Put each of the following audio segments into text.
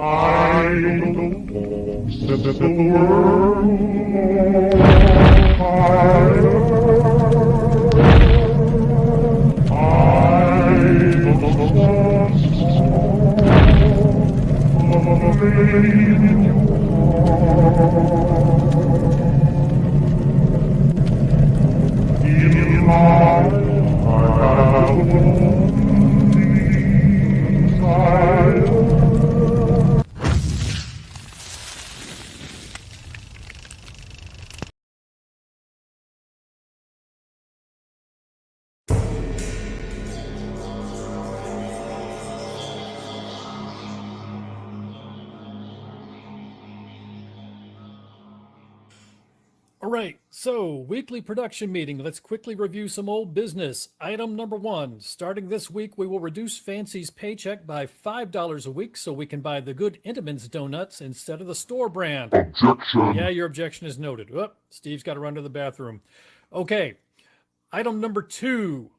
I don't know, set the world fire. I just want some of a baby in my heart. I have a lonely desire. All right, so weekly production meeting. Let's quickly review some old business. Item number 1, starting this week, we will reduce Fancy's paycheck by $5 a week so we can buy the good Intamin's donuts instead of the store brand. Objection. Yeah, your objection is noted. Oh, Steve's got to run to the bathroom. Okay, item number 2,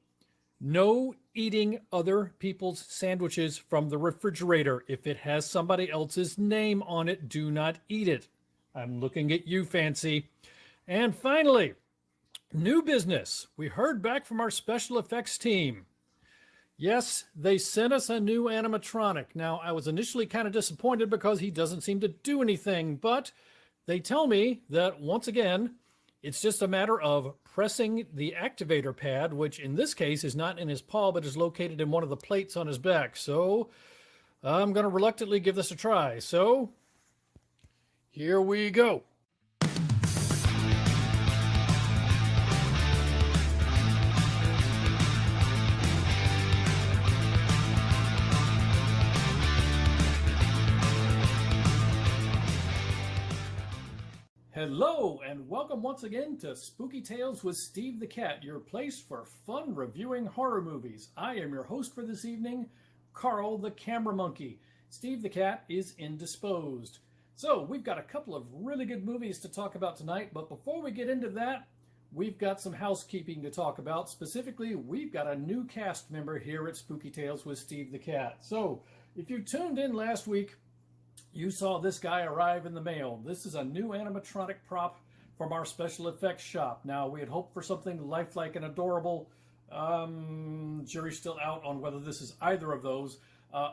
no eating other people's sandwiches from the refrigerator. If it has somebody else's name on it, do not eat it. I'm looking at you, Fancy. And finally, new business. We heard back from our special effects team. Yes, they sent us a new animatronic. Now, I was initially kind of disappointed because he doesn't seem to do anything, but they tell me that once again, it's just a matter of pressing the activator pad, which in this case is not in his paw, but is located in one of the plates on his back. So I'm going to reluctantly give this a try. So here we go. Hello, and welcome once again to Spooky Tales with Steve the Cat, your place for fun reviewing horror movies. I am your host for this evening, Carl the Camera Monkey. Steve the Cat is indisposed. So, we've got a couple of really good movies to talk about tonight, but before we get into that, we've got some housekeeping to talk about. Specifically, we've got a new cast member here at Spooky Tales with Steve the Cat. So, if you tuned in last week, you saw this guy arrive in the mail. This is a new animatronic prop from our special effects shop. Now, we had hoped for something lifelike and adorable. Jury's still out on whether this is either of those.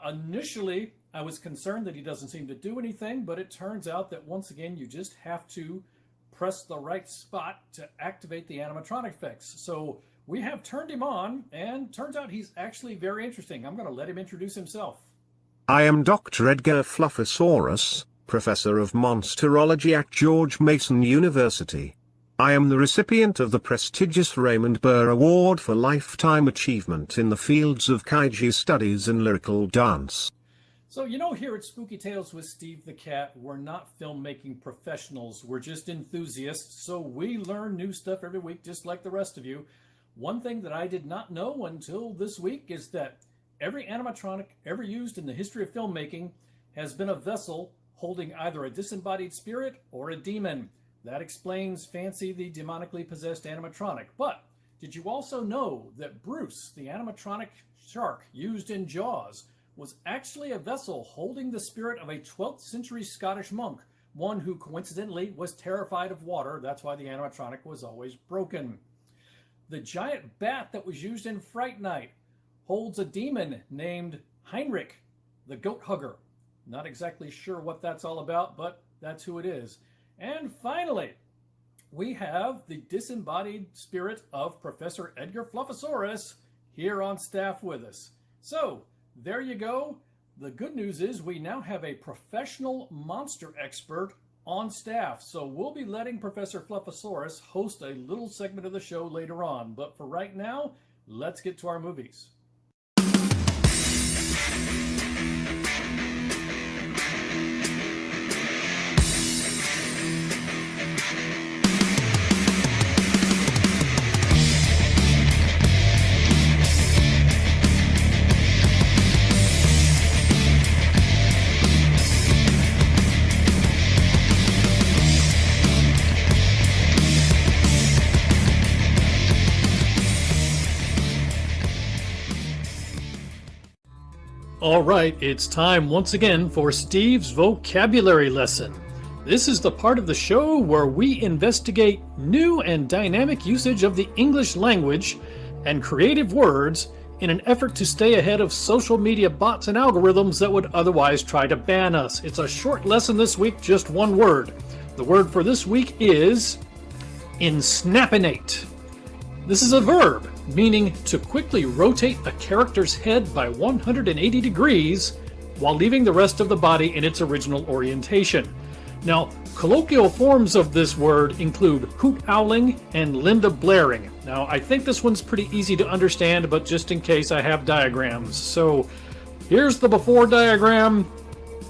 Initially, I was concerned that he doesn't seem to do anything, but it turns out that once again, you just have to press the right spot to activate the animatronic effects. So we have turned him on, and turns out he's actually very interesting. I'm going to let him introduce himself. I am Dr. Edgar Fluffosaurus, Professor of Monsterology at George Mason University. I am the recipient of the prestigious Raymond Burr Award for Lifetime Achievement in the fields of kaiju studies and lyrical dance. So, you know, here at Spooky Tales with Steve the Cat, we're not filmmaking professionals. We're just enthusiasts, so we learn new stuff every week just like the rest of you. One thing that I did not know until this week is that every animatronic ever used in the history of filmmaking has been a vessel holding either a disembodied spirit or a demon. That explains Fancy the demonically possessed animatronic. But did you also know that Bruce, the animatronic shark used in Jaws, was actually a vessel holding the spirit of a 12th century Scottish monk, one who coincidentally was terrified of water. That's why the animatronic was always broken. The giant bat that was used in Fright Night holds a demon named Heinrich, the goat hugger. Not exactly sure what that's all about, but that's who it is. And finally, we have the disembodied spirit of Professor Edgar Fluffosaurus here on staff with us. So, there you go. The good news is we now have a professional monster expert on staff. So we'll be letting Professor Fluffosaurus host a little segment of the show later on. But for right now, let's get to our movies. All right, it's time once again for Steve's vocabulary lesson. This is the part of the show where we investigate new and dynamic usage of the English language and creative words in an effort to stay ahead of social media bots and algorithms that would otherwise try to ban us. It's a short lesson this week, just one word. The word for this week is ensnapinate. This is a verb meaning to quickly rotate a character's head by 180 degrees while leaving the rest of the body in its original orientation. Now, colloquial forms of this word include hoot owling and Linda blaring. Now, I think this one's pretty easy to understand, but just in case I have diagrams. So here's the before diagram,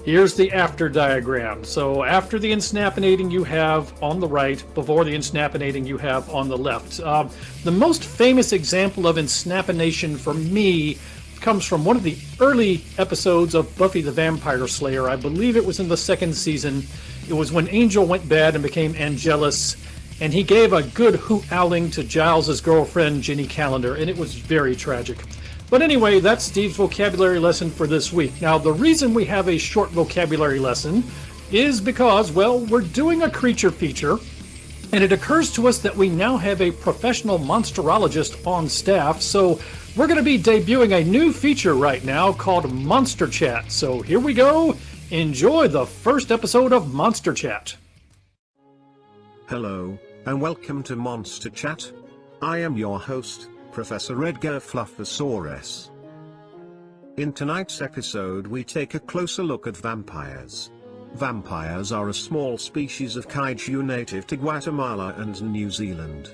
here's the after diagram. So after the ensnapinating you have on the right, before the ensnapinating you have on the left. The most famous example of ensnapination for me comes from one of the early episodes of Buffy the Vampire Slayer. I believe it was in the second season. It was when Angel went bad and became Angelus, and he gave a good hoot owling to Giles' girlfriend, Jenny Calendar, and it was very tragic. But anyway, that's Steve's vocabulary lesson for this week. Now, the reason we have a short vocabulary lesson is because, well, we're doing a creature feature, and it occurs to us that we now have a professional monsterologist on staff, so we're going to be debuting a new feature right now called Monster Chat. So here we go. Enjoy the first episode of Monster Chat. Hello, and welcome to Monster Chat. I am your host, Professor Edgar Fluffosaurus. In tonight's episode we take a closer look at vampires. Vampires are a small species of kaiju native to Guatemala and New Zealand.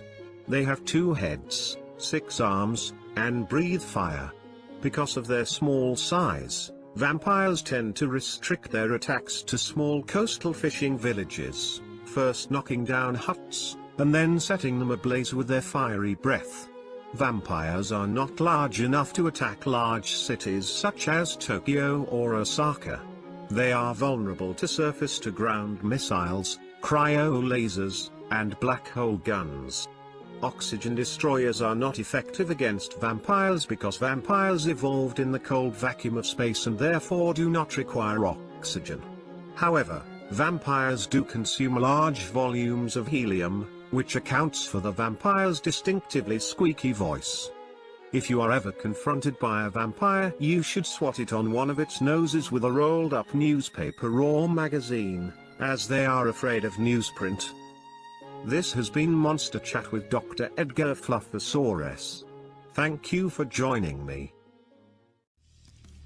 They have 2 heads, 6 arms, and breathe fire. Because of their small size, vampires tend to restrict their attacks to small coastal fishing villages, first knocking down huts, and then setting them ablaze with their fiery breath. Vampires are not large enough to attack large cities such as Tokyo or Osaka. They are vulnerable to surface-to-ground missiles, cryo-lasers, and black hole guns. Oxygen destroyers are not effective against vampires because vampires evolved in the cold vacuum of space and therefore do not require oxygen. However, vampires do consume large volumes of helium, which accounts for the vampire's distinctively squeaky voice. If you are ever confronted by a vampire, you should swat it on one of its noses with a rolled-up newspaper or magazine, as they are afraid of newsprint. This has been Monster Chat with Dr. Edgar Fluffosaurus. Thank you for joining me.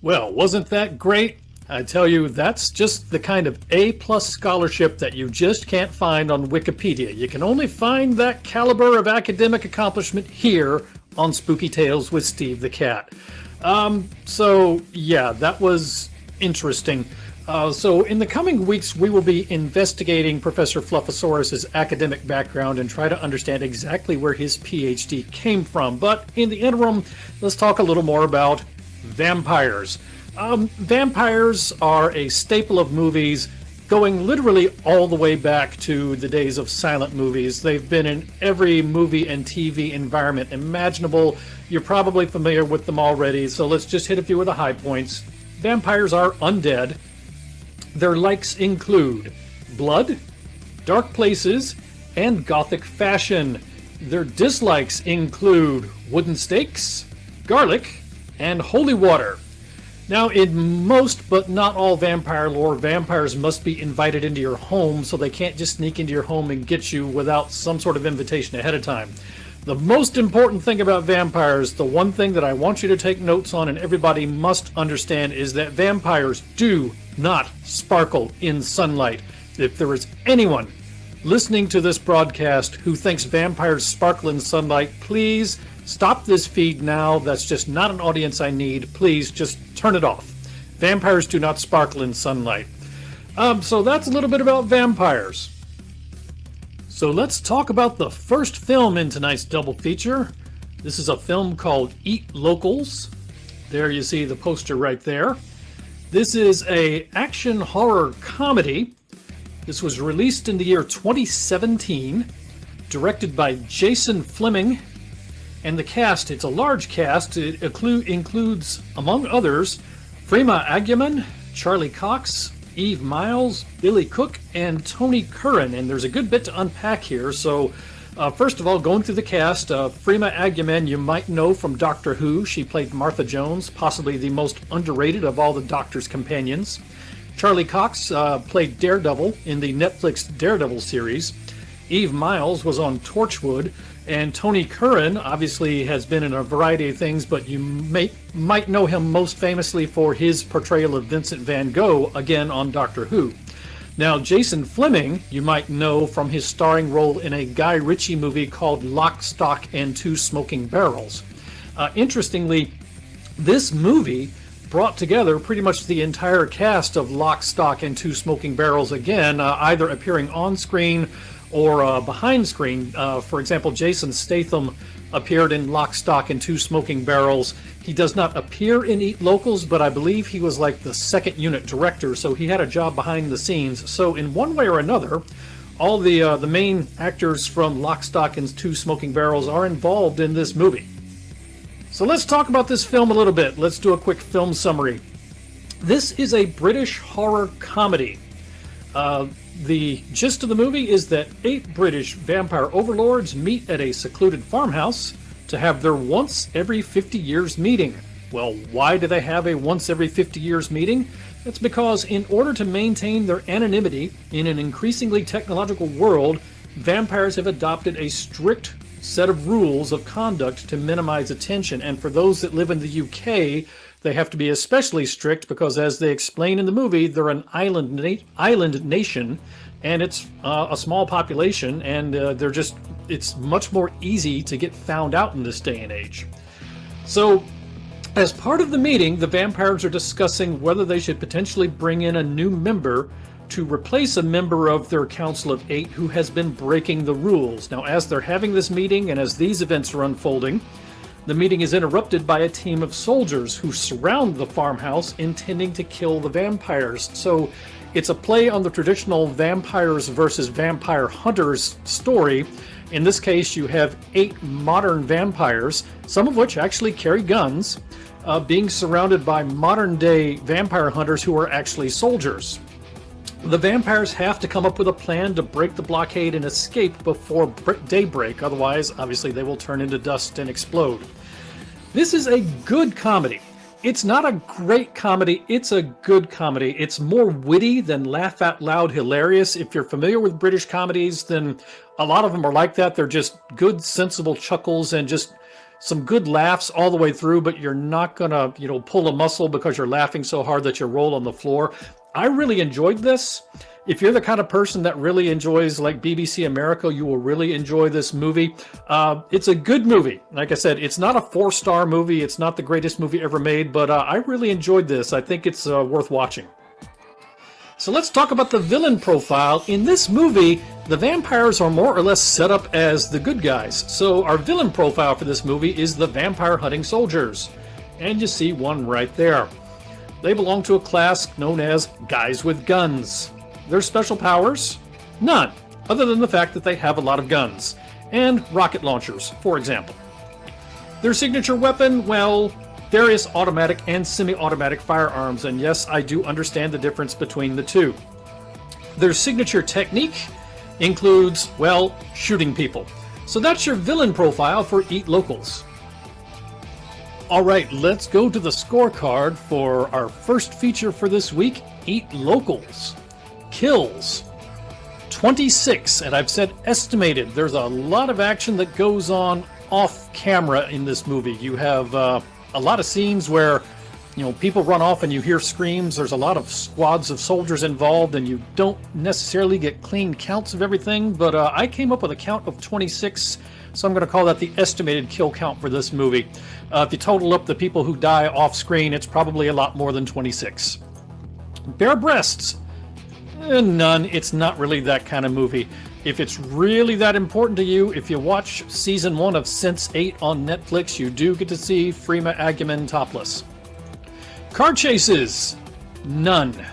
Well, wasn't that great? I tell you, that's just the kind of A+ scholarship that you just can't find on Wikipedia. You can only find that caliber of academic accomplishment here on Spooky Tales with Steve the Cat. So yeah, that was interesting. So in the coming weeks, we will be investigating Professor Fluffosaurus's academic background and try to understand exactly where his PhD came from. But in the interim, let's talk a little more about vampires. Vampires are a staple of movies, going literally all the way back to the days of silent movies. They've been in every movie and TV environment imaginable. You're probably familiar with them already, so let's just hit a few of the high points. Vampires are undead. Their likes include blood, dark places, and gothic fashion. Their dislikes include wooden stakes, garlic, and holy water. Now, in most but not all vampire lore, vampires must be invited into your home, so they can't just sneak into your home and get you without some sort of invitation ahead of time. The most important thing about vampires, the one thing that I want you to take notes on and everybody must understand, is that vampires do not sparkle in sunlight. If there is anyone listening to this broadcast who thinks vampires sparkle in sunlight, please stop this feed now. That's just not an audience I need. Please just turn it off. Vampires do not sparkle in sunlight. So that's a little bit about vampires. So let's talk about the first film in tonight's double feature. This is a film called Eat Locals. There you see the poster right there. This is a action horror comedy. This was released in the year 2017, directed by Jason Fleming. And the cast, it's a large cast. It includes, among others, Freema Agyeman, Charlie Cox, Eve Miles, Billy Cook, and Tony Curran. And there's a good bit to unpack here. So first of all, going through the cast, Freema Agyeman you might know from Doctor Who. She played Martha Jones, possibly the most underrated of all the Doctor's companions. Charlie Cox played Daredevil in the Netflix Daredevil series. Eve Miles was on Torchwood. And Tony Curran obviously has been in a variety of things, but you might know him most famously for his portrayal of Vincent van Gogh, again on Doctor Who. Now, Jason Flemyng, you might know from his starring role in a Guy Ritchie movie called Lock, Stock, and Two Smoking Barrels. Interestingly, this movie brought together pretty much the entire cast of Lock, Stock, and Two Smoking Barrels, again, either appearing on screen or behind screen. For example, Jason Statham appeared in Lock, Stock, and Two Smoking Barrels. He does not appear in Eat Locals, but I believe he was like the second unit director, so he had a job behind the scenes. So in one way or another, all the main actors from Lock, Stock, and Two Smoking Barrels are involved in this movie. So let's talk about this film a little bit. Let's do a quick film summary. This is a British horror comedy. The gist of the movie is that 8 British vampire overlords meet at a secluded farmhouse to have their once every 50 years meeting. Well, why do they have a once every 50 years meeting? That's because in order to maintain their anonymity in an increasingly technological world, vampires have adopted a strict set of rules of conduct to minimize attention. And for those that live in the UK, they have to be especially strict because, as they explain in the movie, they're an island nation, and it's a small population, and it's much more easy to get found out in this day and age. So, as part of the meeting, the vampires are discussing whether they should potentially bring in a new member to replace a member of their Council of 8 who has been breaking the rules. Now, as they're having this meeting and as these events are unfolding, the meeting is interrupted by a team of soldiers who surround the farmhouse intending to kill the vampires. So it's a play on the traditional vampires versus vampire hunters story. In this case, you have 8 modern vampires, some of which actually carry guns, being surrounded by modern-day vampire hunters who are actually soldiers. The vampires have to come up with a plan to break the blockade and escape before daybreak, otherwise, obviously, they will turn into dust and explode. This is a good comedy. It's not a great comedy, it's a good comedy. It's more witty than laugh out loud hilarious. If you're familiar with British comedies, then a lot of them are like that. They're just good, sensible chuckles and just some good laughs all the way through, but you're not gonna, pull a muscle because you're laughing so hard that you roll on the floor. I really enjoyed this. If you're the kind of person that really enjoys like BBC America, you will really enjoy this movie. It's a good movie. Like I said, it's not a 4-star movie. It's not the greatest movie ever made, but I really enjoyed this. I think it's worth watching. So let's talk about the villain profile. In this movie, the vampires are more or less set up as the good guys. So our villain profile for this movie is the vampire hunting soldiers. And you see one right there. They belong to a class known as Guys with Guns. Their special powers? None, other than the fact that they have a lot of guns. And rocket launchers, for example. Their signature weapon? Well, various automatic and semi-automatic firearms, and yes, I do understand the difference between the two. Their signature technique includes, well, shooting people. So that's your villain profile for Eat Locals. Alright, let's go to the scorecard for our first feature for this week, Eat Locals. Kills 26, and I've said estimated. There's a lot of action that goes on off camera in this movie. You have a lot of scenes where people run off and you hear screams. There's a lot of squads of soldiers involved, and you don't necessarily get clean counts of everything, but I came up with a count of 26, so I'm going to call that the estimated kill count for this movie. If you total up the people who die off screen, it's probably a lot more than 26. Bare breasts. None. It's not really that kind of movie. If it's really that important to you, if you watch season 1 of Sense8 on Netflix, you do get to see Freema Agyeman topless. Car chases. None.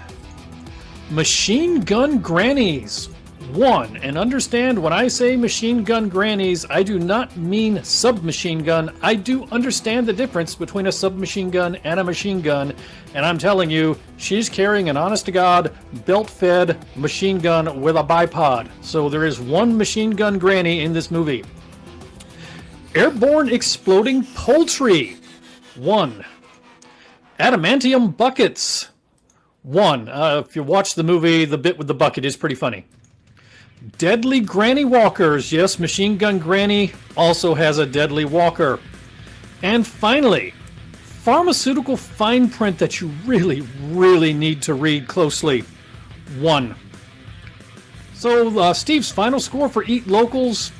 Machine gun grannies. One, and understand when I say machine gun grannies, I do not mean submachine gun. I do understand the difference between a submachine gun and a machine gun, and I'm telling you, she's carrying an honest-to-God, belt-fed machine gun with a bipod. So there is one machine gun granny in this movie. Airborne exploding poultry. 1. Adamantium buckets. 1. If you watch the movie, the bit with the bucket is pretty funny. Deadly granny walkers. Yes, machine gun granny also has a deadly walker. And finally, pharmaceutical fine print that you really, really need to read closely. 1. So Steve's final score for Eat Locals,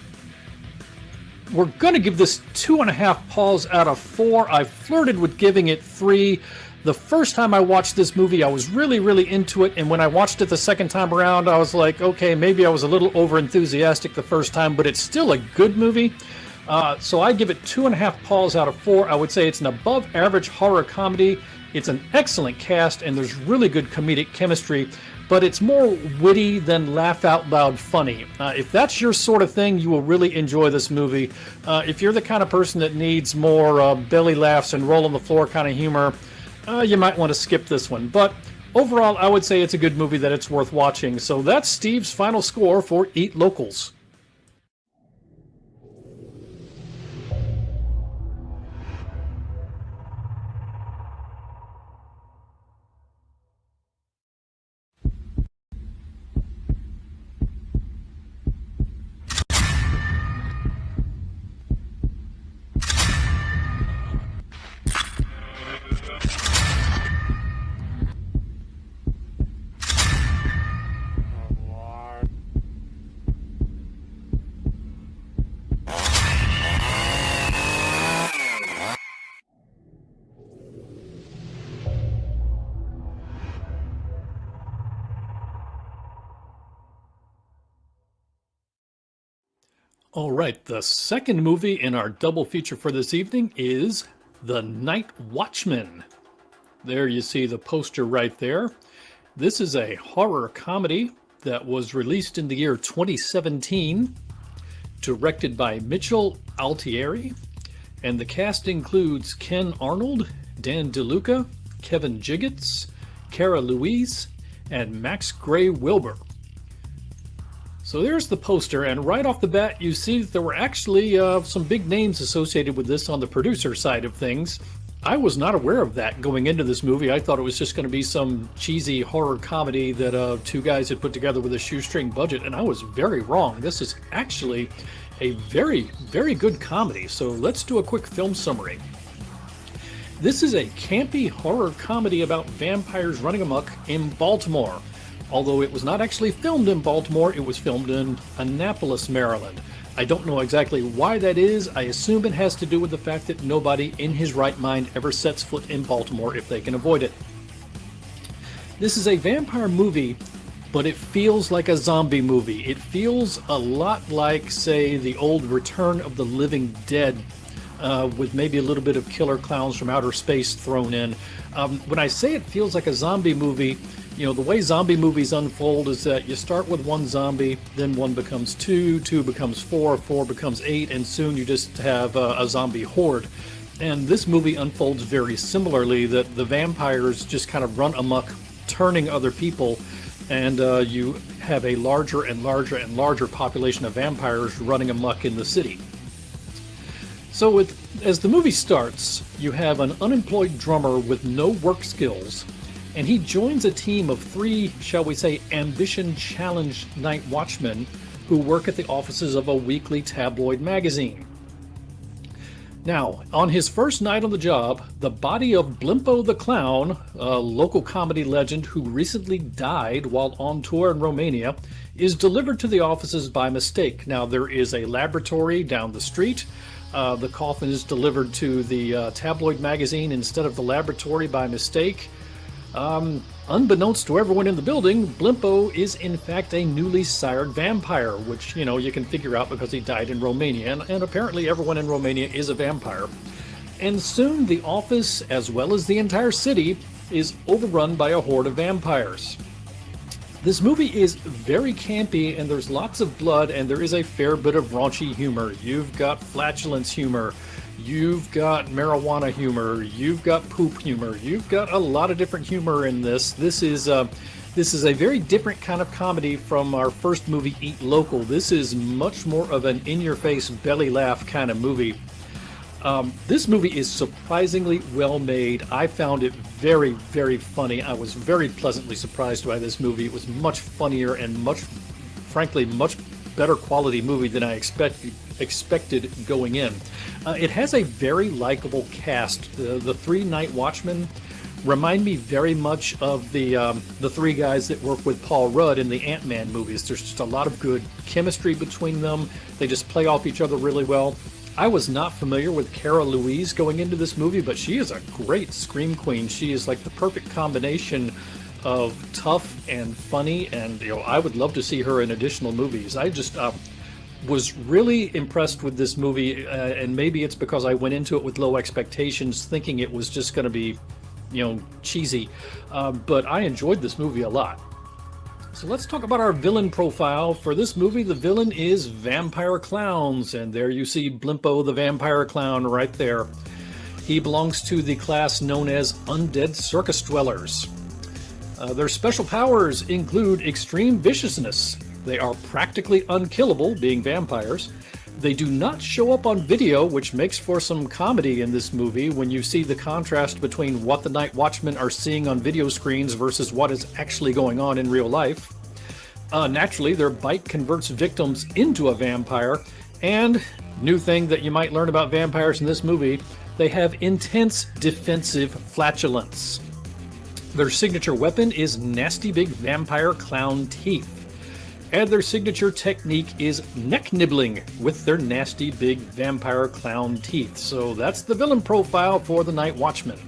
we're going to give this 2.5 paws out of 4. I flirted with giving it 3. The first time I watched this movie, I was really, really into it, and when I watched it the second time around, I was like, okay, maybe I was a little over-enthusiastic the first time, but it's still a good movie. So I give it 2.5 paws out of 4. I would say it's an above-average horror comedy. It's an excellent cast, and there's really good comedic chemistry, but it's more witty than laugh-out-loud funny. If that's your sort of thing, you will really enjoy this movie. If you're the kind of person that needs more belly laughs and roll-on-the-floor kind of humor, you might want to skip this one. But overall, I would say it's a good movie that it's worth watching. So that's Steve's final score for Eat Locals. All right, the second movie in our double feature for this evening is The Night Watchman. There you see the poster right there. This is a horror comedy that was released in the year 2017, directed by Mitchell Altieri, and the cast includes Ken Arnold, Dan DeLuca, Kevin Jiggets, Cara Louise, and Max Gray Wilbur. So there's the poster, and right off the bat you see that there were actually some big names associated with this on the producer side of things. I was not aware of that going into this movie. I thought it was just going to be some cheesy horror comedy that two guys had put together with a shoestring budget, and I was very wrong. This is actually a very, very good comedy. So let's do a quick film summary. This is a campy horror comedy about vampires running amok in Baltimore. Although it was not actually filmed in Baltimore, it was filmed in Annapolis, Maryland. I don't know exactly why that is. I assume it has to do with the fact that nobody in his right mind ever sets foot in Baltimore if they can avoid it. This is a vampire movie, but it feels like a zombie movie. It feels a lot like, say, the old Return of the Living Dead, with maybe a little bit of killer clowns from outer space thrown in. When I say it feels like a zombie movie, you know, the way zombie movies unfold is that you start with one zombie, then one becomes two, two becomes four, four becomes eight, and soon you just have a zombie horde. And this movie unfolds very similarly, that the vampires just kind of run amok, turning other people, and you have a larger and larger and larger population of vampires running amok in the city. So as the movie starts, you have an unemployed drummer with no work skills, and he joins a team of 3, shall we say, ambition-challenged night watchmen who work at the offices of a weekly tabloid magazine. Now, on his first night on the job, the body of Blimpo the Clown, a local comedy legend who recently died while on tour in Romania, is delivered to the offices by mistake. Now, there is a laboratory down the street. The coffin is delivered to the tabloid magazine instead of the laboratory by mistake. Unbeknownst to everyone in the building, Blimpo is in fact a newly sired vampire, which, you know, you can figure out because he died in Romania, and apparently everyone in Romania is a vampire. And soon the office, as well as the entire city, is overrun by a horde of vampires. This movie is very campy, and there's lots of blood, and there is a fair bit of raunchy humor. You've got flatulence humor, you've got marijuana humor, you've got poop humor, you've got a lot of different humor in this. This is a very different kind of comedy from our first movie, Eat Local. This is much more of an in-your-face belly laugh kind of movie. This movie is surprisingly well made. I found it very, very funny. I was very pleasantly surprised by this movie. It was much funnier and frankly, much better quality movie than I expected going in. It has a very likable cast. The three Night Watchmen remind me very much of the three guys that work with Paul Rudd in the Ant-Man movies. There's just a lot of good chemistry between them. They just play off each other really well. I was not familiar with Cara Louise going into this movie, but she is a great scream queen. She is like the perfect combination of tough and funny, and I would love to see her in additional movies. I just was really impressed with this movie, and maybe it's because I went into it with low expectations, thinking it was just going to be, cheesy. But I enjoyed this movie a lot. So let's talk about our villain profile. For this movie, the villain is Vampire Clowns, and there you see Blimpo the Vampire Clown right there. He belongs to the class known as Undead Circus Dwellers. Their special powers include extreme viciousness. They are practically unkillable, being vampires. They do not show up on video, which makes for some comedy in this movie when you see the contrast between what the Night Watchmen are seeing on video screens versus what is actually going on in real life. Naturally, their bite converts victims into a vampire, and new thing that you might learn about vampires in this movie, they have intense defensive flatulence. Their signature weapon is nasty big vampire clown teeth. And their signature technique is neck nibbling with their nasty big vampire clown teeth. So that's the villain profile for the Night Watchmen.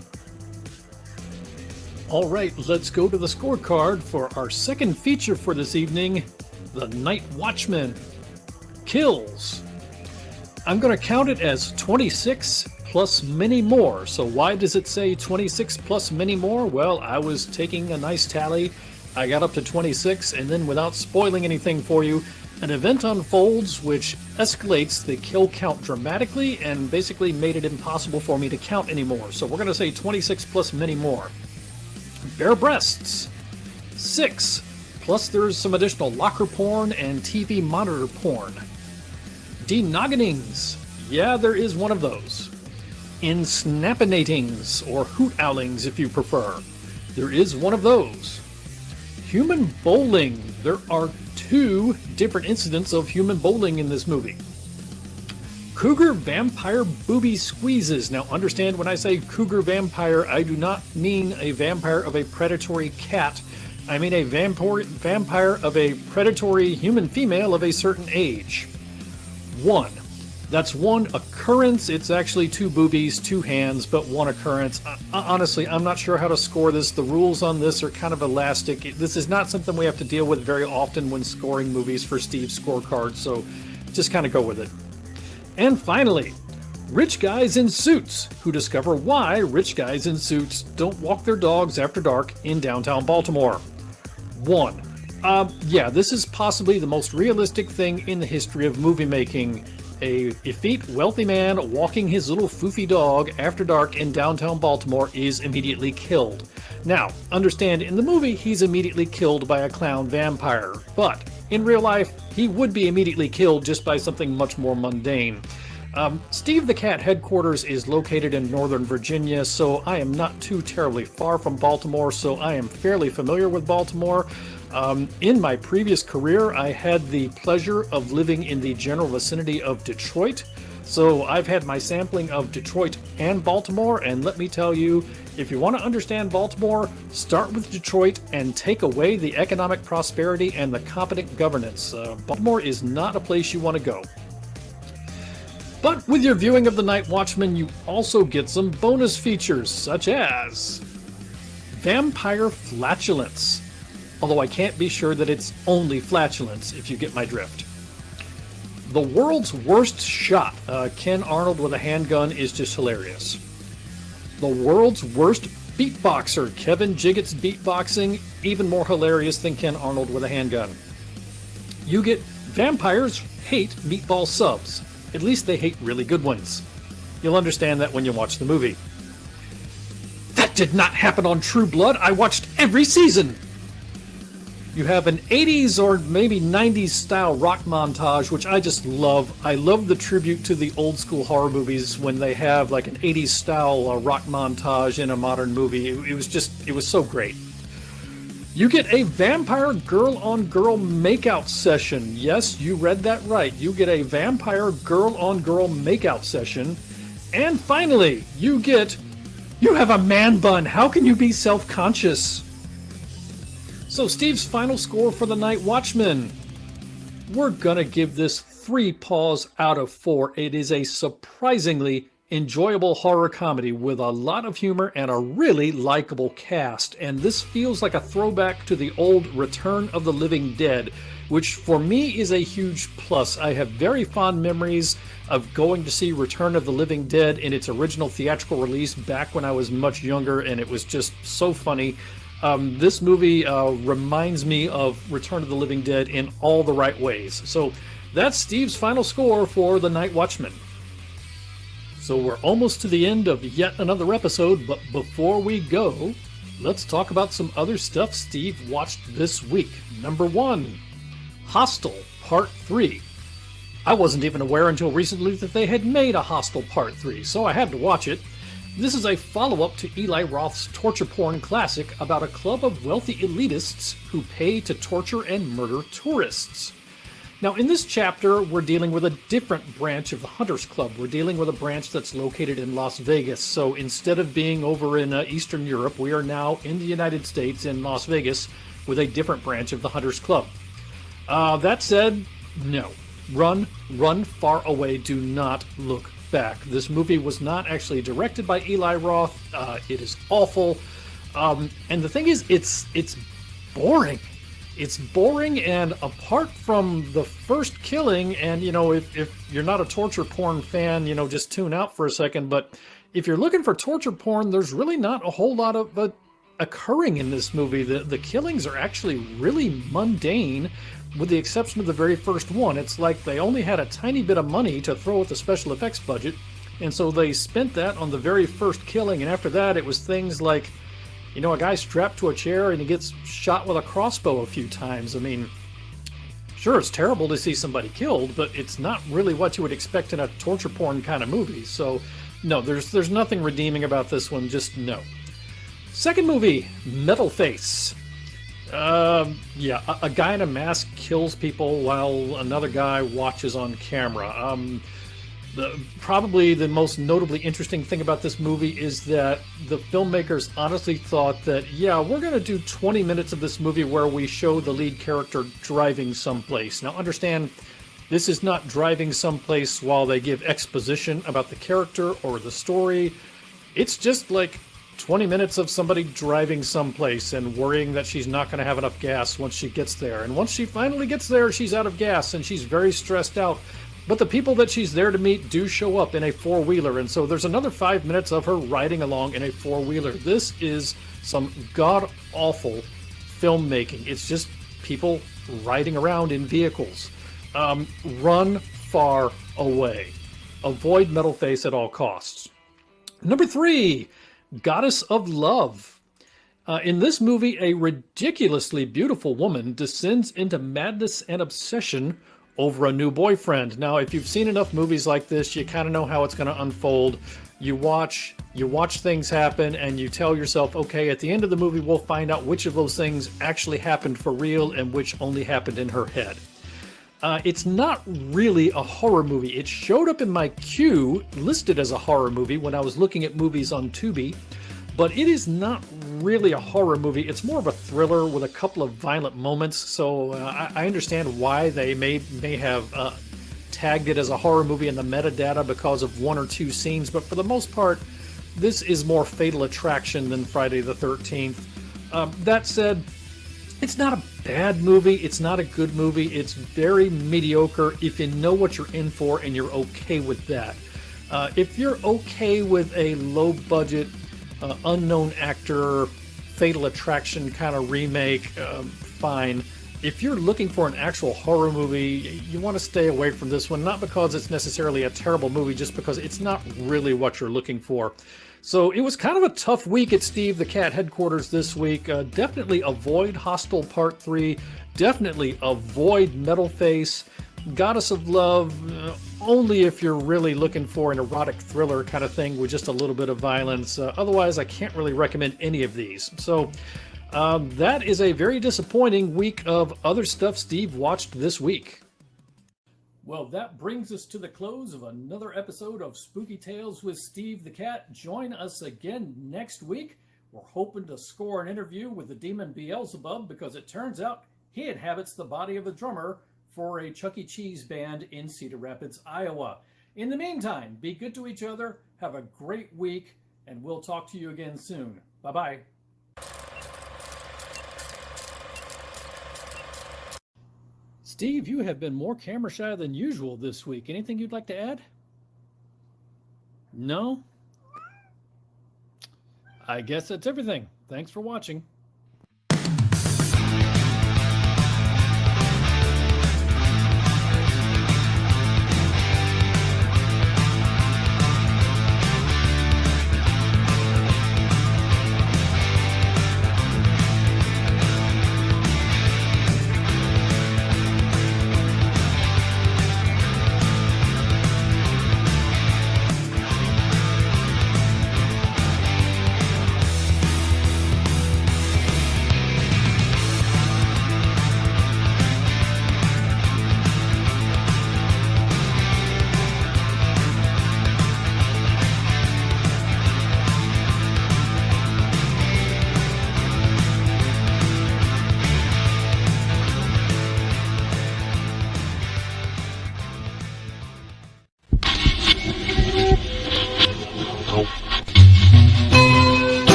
All right, let's go to the scorecard for our second feature for this evening, the Night Watchmen. Kills. I'm going to count it as 26 plus many more. So why does it say 26 plus many more? Well, I was taking a nice tally. I got up to 26, and then without spoiling anything for you, an event unfolds which escalates the kill count dramatically and basically made it impossible for me to count anymore. So we're going to say 26 plus many more. Bare breasts, 6, plus there's some additional locker porn and TV monitor porn. Denogginings, yeah, there is one of those. Ensnappinatings, or hoot owlings if you prefer, there is one of those. Human bowling. There are 2 different incidents of human bowling in this movie. Cougar vampire booby squeezes. Now understand, when I say cougar vampire, I do not mean a vampire of a predatory cat. I mean a vampire of a predatory human female of a certain age. 1. That's one occurrence. It's actually 2 boobies, 2 hands, but 1 occurrence. Honestly, I'm not sure how to score this. The rules on this are kind of elastic. This is not something we have to deal with very often when scoring movies for Steve's scorecard, so just kind of go with it. And finally, rich guys in suits who discover why rich guys in suits don't walk their dogs after dark in downtown Baltimore. 1. Yeah, this is possibly the most realistic thing in the history of movie making. A effete, wealthy man walking his little foofy dog after dark in downtown Baltimore is immediately killed. Now, understand, in the movie, he's immediately killed by a clown vampire, but in real life, he would be immediately killed just by something much more mundane. Steve the Cat headquarters is located in Northern Virginia, so I am not too terribly far from Baltimore, so I am fairly familiar with Baltimore. In my previous career, I had the pleasure of living in the general vicinity of Detroit, so I've had my sampling of Detroit and Baltimore, and let me tell you, if you want to understand Baltimore, start with Detroit and take away the economic prosperity and the competent governance. Baltimore is not a place you want to go. But with your viewing of The Night Watchmen, you also get some bonus features, such as vampire flatulence. Although I can't be sure that it's only flatulence, if you get my drift. The world's worst shot. Ken Arnold with a handgun is just hilarious. The world's worst beatboxer Kevin Jiggett's beatboxing, even more hilarious than Ken Arnold with a handgun. You get vampires hate meatball subs. At least they hate really good ones. You'll understand that when you watch the movie. That did not happen on True Blood. I watched every season. You have an 80s or maybe 90s style rock montage, which I just love. I love the tribute to the old school horror movies when they have like an 80s style rock montage in a modern movie. It was so great. You get a vampire girl-on-girl makeout session. Yes, you read that right. You get a vampire girl-on-girl makeout session. And finally, you have a man bun. How can you be self-conscious? So Steve's final score for The Night Watchman. We're gonna give this 3 paws out of 4. It is a surprisingly enjoyable horror comedy with a lot of humor and a really likable cast. And this feels like a throwback to the old Return of the Living Dead, which for me is a huge plus. I have very fond memories of going to see Return of the Living Dead in its original theatrical release back when I was much younger, and it was just so funny. This movie reminds me of Return of the Living Dead in all the right ways. So that's Steve's final score for The Night Watchman. So we're almost to the end of yet another episode, but before we go, let's talk about some other stuff Steve watched this week. Number 1, Hostel Part 3. I wasn't even aware until recently that they had made a Hostel Part 3, so I had to watch it. This is a follow-up to Eli Roth's torture porn classic about a club of wealthy elitists who pay to torture and murder tourists. Now, in this chapter, we're dealing with a different branch of the Hunters Club. We're dealing with a branch that's located in Las Vegas. So instead of being over in Eastern Europe, we are now in the United States in Las Vegas with a different branch of the Hunters Club. That said, no. Run far away. Do not look back. This movie was not actually directed by Eli Roth. It is awful. And the thing is, it's boring. It's boring, and apart from the first killing, and if you're not a torture porn fan, just tune out for a second. But if you're looking for torture porn, there's really not a whole lot of it occurring in this movie. The killings are actually really mundane, with the exception of the very first one. It's like they only had a tiny bit of money to throw at the special effects budget, and so they spent that on the very first killing, and after that it was things like, a guy strapped to a chair and he gets shot with a crossbow a few times. I mean, sure, it's terrible to see somebody killed, but it's not really what you would expect in a torture porn kind of movie. So, no, there's nothing redeeming about this one, just no. Second movie, Metal Face. A guy in a mask kills people while another guy watches on camera. Probably the most notably interesting thing about this movie is that the filmmakers honestly thought that, we're going to do 20 minutes of this movie where we show the lead character driving someplace. Now understand, this is not driving someplace while they give exposition about the character or the story. It's just like 20 minutes of somebody driving someplace and worrying that she's not going to have enough gas once she gets there. And once she finally gets there, she's out of gas and she's very stressed out. But the people that she's there to meet do show up in a four-wheeler, and so there's another 5 minutes of her riding along in a four-wheeler. This is some god-awful filmmaking. It's just people riding around in vehicles. Run far away. Avoid Metal Face at all costs. Number 3, Goddess of Love. In this movie, a ridiculously beautiful woman descends into madness and obsession over a new boyfriend. Now, if you've seen enough movies like this, you kind of know how it's going to unfold. You watch things happen, and you tell yourself, okay, at the end of the movie, we'll find out which of those things actually happened for real and which only happened in her head. It's not really a horror movie. It showed up in my queue, listed as a horror movie, when I was looking at movies on Tubi, but it is not really a horror movie. It's more of a thriller with a couple of violent moments, so I understand why they may have tagged it as a horror movie in the metadata because of 1 or 2 scenes, but for the most part, this is more Fatal Attraction than Friday the 13th. That said, it's not a bad movie. It's not a good movie. It's very mediocre if you know what you're in for and you're okay with that. If you're okay with a low-budget unknown actor, Fatal Attraction kind of remake, fine. If you're looking for an actual horror movie, you want to stay away from this one, not because it's necessarily a terrible movie, just because it's not really what you're looking for. So it was kind of a tough week at Steve the Cat headquarters this week. Definitely avoid Hostel Part 3. Definitely avoid Metal Face. Goddess of Love, only if you're really looking for an erotic thriller kind of thing with just a little bit of violence. Otherwise, I can't really recommend any of these. So that is a very disappointing week of other stuff Steve watched this week. Well, that brings us to the close of another episode of Spooky Tales with Steve the Cat. Join us again next week. We're hoping to score an interview with the demon Beelzebub, because it turns out he inhabits the body of a drummer for a Chuck E. Cheese band in Cedar Rapids, Iowa. In the meantime, be good to each other, have a great week, and we'll talk to you again soon. Bye-bye. Steve, you have been more camera shy than usual this week. Anything you'd like to add? No? I guess that's everything. Thanks for watching.